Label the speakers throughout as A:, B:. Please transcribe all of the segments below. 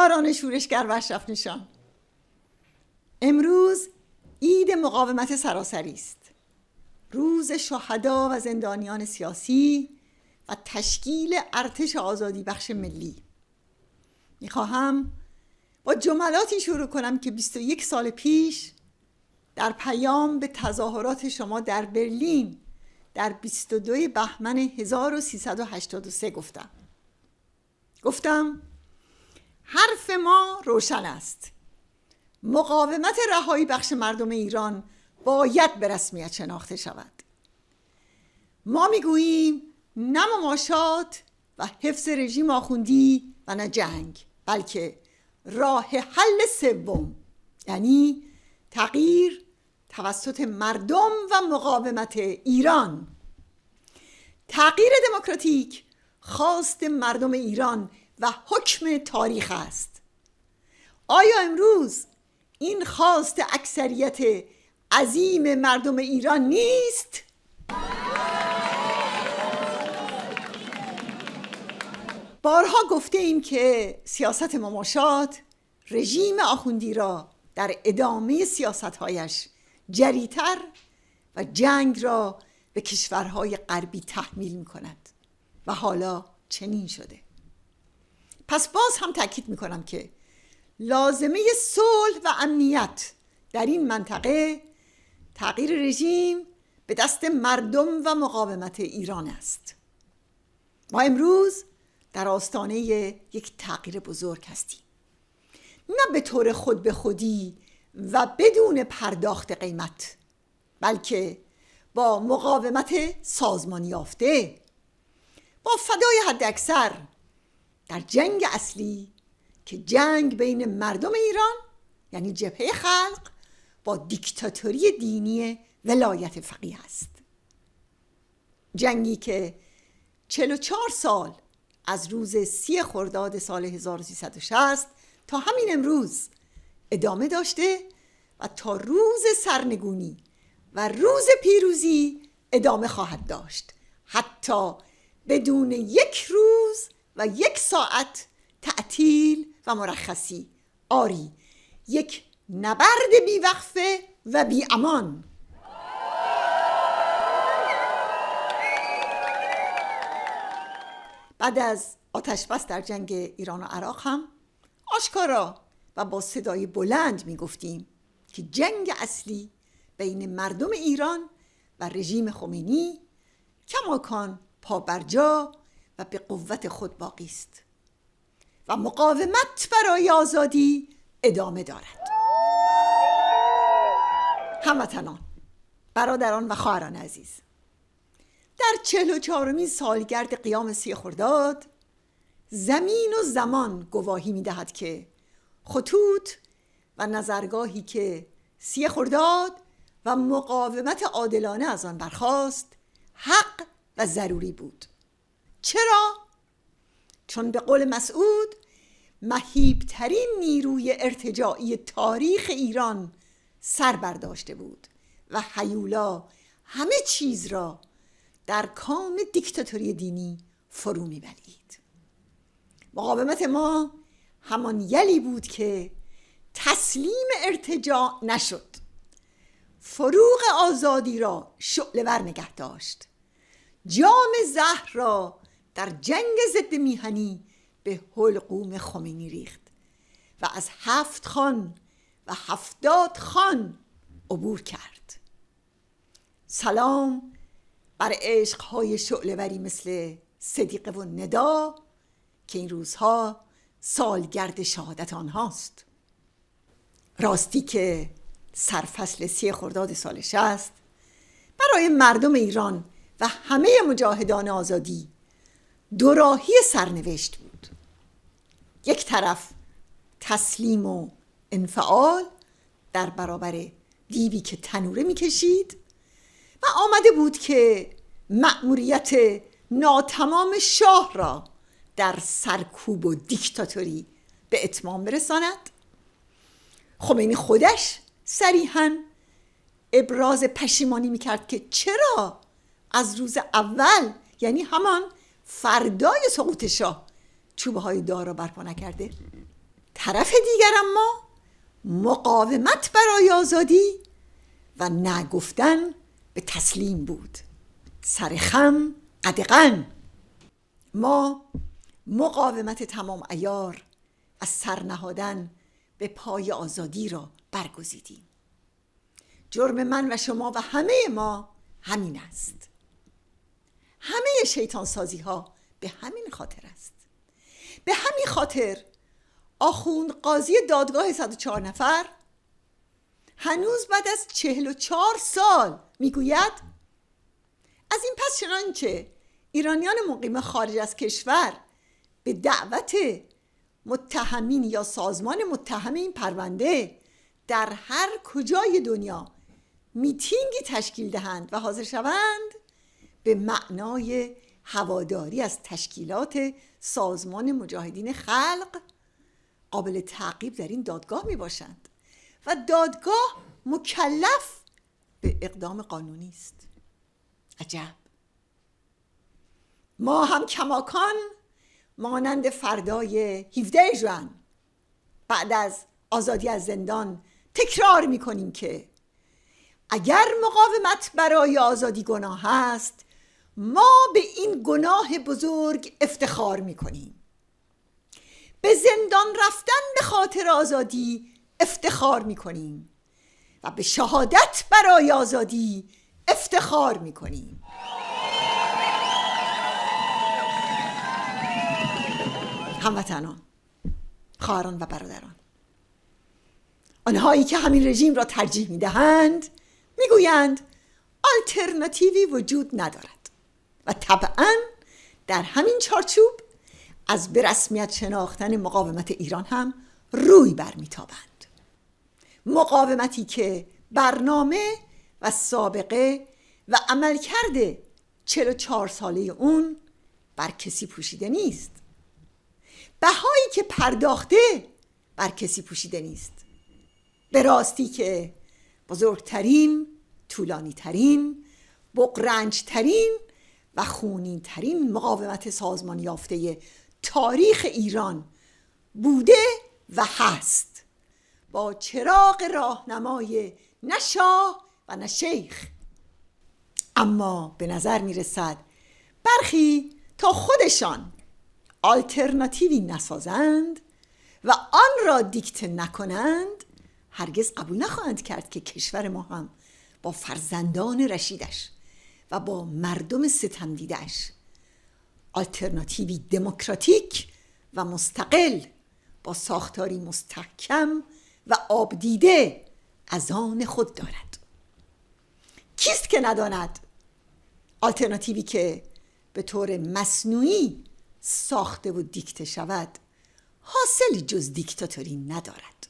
A: یاران شورشگر و اشرف نشان، امروز عید مقاومت سراسری است، روز شهدا و زندانیان سیاسی و تشکیل ارتش آزادی بخش ملی. میخواهم با جملاتی شروع کنم که 21 سال پیش در پیام به تظاهرات شما در برلین در 22 بهمن 1383 گفتم حرف ما روشن است. مقاومت رهایی بخش مردم ایران باید به رسمیت شناخته شود. ما میگوییم نه مماشات و حفظ رژیم آخوندی و نه جنگ، بلکه راه حل سوم، یعنی تغییر توسط مردم و مقاومت ایران. تغییر دموکراتیک خواست مردم ایران و حکم تاریخ است. آیا امروز این خواست اکثریت عظیم مردم ایران نیست؟ بارها گفته ایم که سیاست مماشات رژیم آخوندی را در ادامه سیاست‌هایش جری‌تر و جنگ را به کشورهای غربی تحمیل می‌کند و حالا چنین شده. پس باز هم تأکید می‌کنم که لازمه صلح و امنیت در این منطقه تغییر رژیم به دست مردم و مقاومت ایران است. ما امروز در آستانه یک تغییر بزرگ هستیم، نه به طور خود به خودی و بدون پرداخت قیمت، بلکه با مقاومت سازمانی یافته، با فدای حد اکثر در جنگ اصلی که جنگ بین مردم ایران یعنی جبهه خلق با دیکتاتوری دینی ولایت فقیه است. جنگی که 44 سال از روز 30 خرداد سال 1360 تا همین امروز ادامه داشته و تا روز سرنگونی و روز پیروزی ادامه خواهد داشت، حتی بدون یک روز و یک ساعت تعطیل و مرخصی. آری، یک نبرد بیوقفه و بی امان. بعد از آتشبس در جنگ ایران و عراق هم آشکارا و با صدای بلند می گفتیم که جنگ اصلی بین مردم ایران و رژیم خمینی کماکان پابرجا و به قوت خود باقی است و مقاومت برای آزادی ادامه دارد. هموطنان، برادران و خواهران عزیز، در 44مین سالگرد قیام 30 خرداد زمین و زمان گواهی می دهد که خطوط و نظرگاهی که 30 خرداد و مقاومت عادلانه از آن برخاست حق و ضروری بود. چرا؟ چون به قول مسعود مهیبترین نیروی ارتجاعی تاریخ ایران سر برداشته بود و هیولا همه چیز را در کام دیکتاتوری دینی فرو می‌بلعید. مقاومت ما همان یلی بود که تسلیم ارتجاع نشد، فروغ آزادی را شعله‌ور نگه داشت، جام زهر را در جنگ ضد میهنی به حلقوم خمینی ریخت و از 7 خان و 70 خان عبور کرد. سلام بر عشقهای شعله‌وری مثل صدیقه و ندا که این روزها سالگرد شهادت آنهاست. راستی که سرفصل 30 خرداد سال 60 برای مردم ایران و همه مجاهدان آزادی دوراهی سرنوشت بود. یک طرف تسلیم و انفعال در برابر دیوی که تنوره می‌کشید و آمده بود که مأموریت ناتمام شاه را در سرکوب و دیکتاتوری به اتمام برساند. خمینی خودش صریحاً ابراز پشیمانی میکرد که چرا از روز اول، یعنی همان فردای سقوط شاه، چوبه های دار را برپا نکرده. طرف دیگر اما مقاومت برای آزادی و نگفتن به تسلیم بود. سر خم قدغن. ما مقاومت تمام عیار از سر نهادن به پای آزادی را برگزیدیم. جرم من و شما و همه ما همین است. همه شیطان سازی ها به همین خاطر است. به همین خاطر آخوند قاضی دادگاه 104 نفر هنوز بعد از 44 سال میگوید از این پس چنانچه ایرانیان مقیم خارج از کشور به دعوت متهمین یا سازمان متهم این پرونده در هر کجای دنیا میتینگی تشکیل دهند و حاضر شوند، به معنای هواداری از تشکیلات سازمان مجاهدین خلق قابل تعقیب در این دادگاه می باشند و دادگاه مکلف به اقدام قانونی است. عجب. ما هم کماکان مانند فردای 17 ژوئن بعد از آزادی از زندان تکرار می کنیم که اگر مقاومت برای آزادی گناه است، ما به این گناه بزرگ افتخار می کنیم. به زندان رفتن به خاطر آزادی افتخار می کنیم و به شهادت برای آزادی افتخار می کنیم. هموطنان، خواهران و برادران، آنهایی که همین رژیم را ترجیح می دهند می گویند آلترناتیوی وجود ندارد و طبعاً در همین چارچوب از به رسمیت شناختن مقاومت ایران هم روی برمیتابند. مقاومتی که برنامه و سابقه و عملکرد 44 ساله اون بر کسی پوشیده نیست. بهایی که پرداخته بر کسی پوشیده نیست. به راستی که بزرگترین، طولانیترین، بغرنجترین و خونینترین مقاومت سازمان یافته تاریخ ایران بوده و هست، با چراغ راهنمای نه شاه و نه شیخ. اما به نظر می رسد برخی تا خودشان آلترناتیوی نسازند و آن را دیکته نکنند، هرگز قبول نخواهند کرد که کشور ما هم با فرزندان رشیدش و با مردم ستم دیده‌اش آلترناتیوی دموکراتیک و مستقل با ساختاری مستحکم و آبدیده از آن خود دارد. کیست که نداند آلترناتیوی که به طور مصنوعی ساخته و دیکته شود حاصلی جز دیکتاتوری ندارد.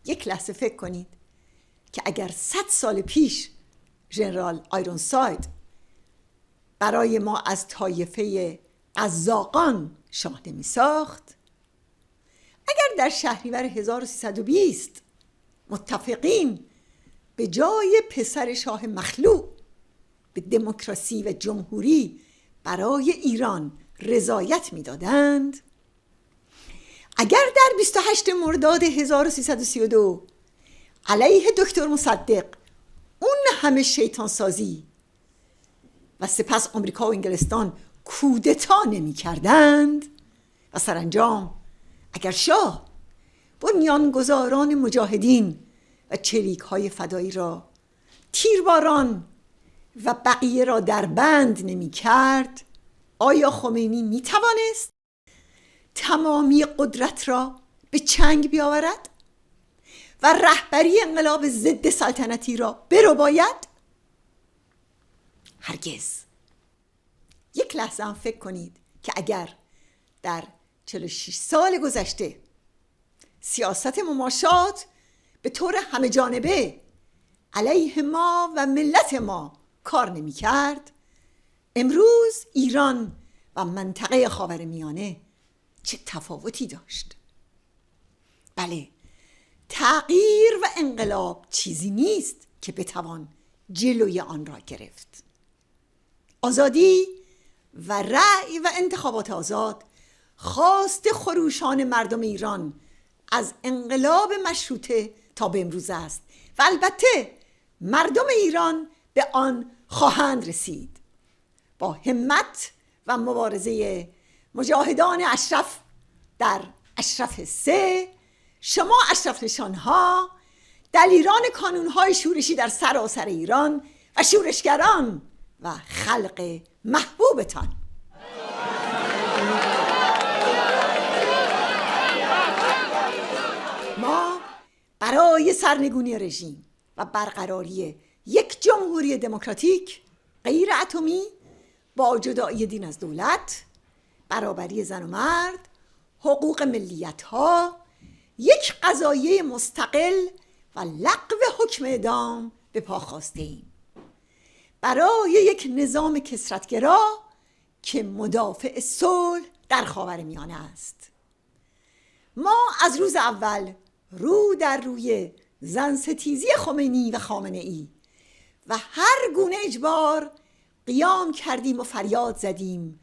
A: یک لحظه فکر کنید که اگر 100 سال پیش ژنرال آیرونساید برای ما از طایفه قزاقان شاه می ساخت، اگر در شهریور 1320 متفقین به جای پسر شاه مخلوع به دموکراسی و جمهوری برای ایران رضایت می دادند، اگر در 28 مرداد 1332 علیه دکتر مصدق اون همه شیطان سازی و سپس آمریکا و انگلستان کودتا نمی کردند و سرانجام اگر شاه بنیانگذاران مجاهدین و چریک های فدایی را تیرباران و بقیه را در بند نمی کرد، آیا خمینی می توانست تمامی قدرت را به چنگ بیاورد و رهبری انقلاب ضد سلطنتی را برباید؟ هرگز. یک لحظه هم فکر کنید که اگر در 46 سال گذشته سیاست مماشات به طور همه جانبه علیه ما و ملت ما کار نمی کرد، امروز ایران و منطقه خاورمیانه چه تفاوتی داشت؟ بله، تغییر و انقلاب چیزی نیست که بتوان جلوی آن را گرفت. آزادی و رأی و انتخابات آزاد خواست خروشان مردم ایران از انقلاب مشروطه تا به امروز است و البته مردم ایران به آن خواهند رسید. با همت و مبارزه مجاهدان اشرف در اشرف 3، شما اشرف نشانها، دلیران کانونهای شورشی در سراسر ایران و شورشگران و خلق محبوبتان، ما برای سرنگونی رژیم و برقراری یک جمهوری دموکراتیک غیر اتمی با جدایی دین از دولت، برابری زن و مرد، حقوق ملیت‌ها، یک قضایه مستقل و لغو حکم اعدام به پا خواسته‌ایم. برای یک نظام کثرت‌گرا که مدافع صلح در خاورمیانه است. ما از روز اول رو در روی زن ستیزی خمینی و خامنه‌ای و هر گونه اجبار قیام کردیم و فریاد زدیم: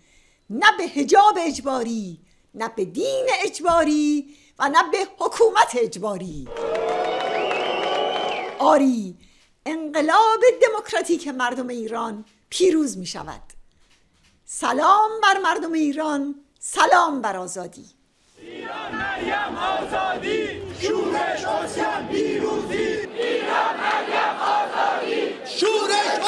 A: نه به حجاب اجباری، نه به دین اجباری و نه به حکومت اجباری. آری، انقلاب دموکراتیک مردم ایران پیروز می شود. سلام بر مردم ایران، سلام بر آزادی.
B: ایران مریم آزادی، شورش حسین پیروزی. ایران مریم آزادی، شورش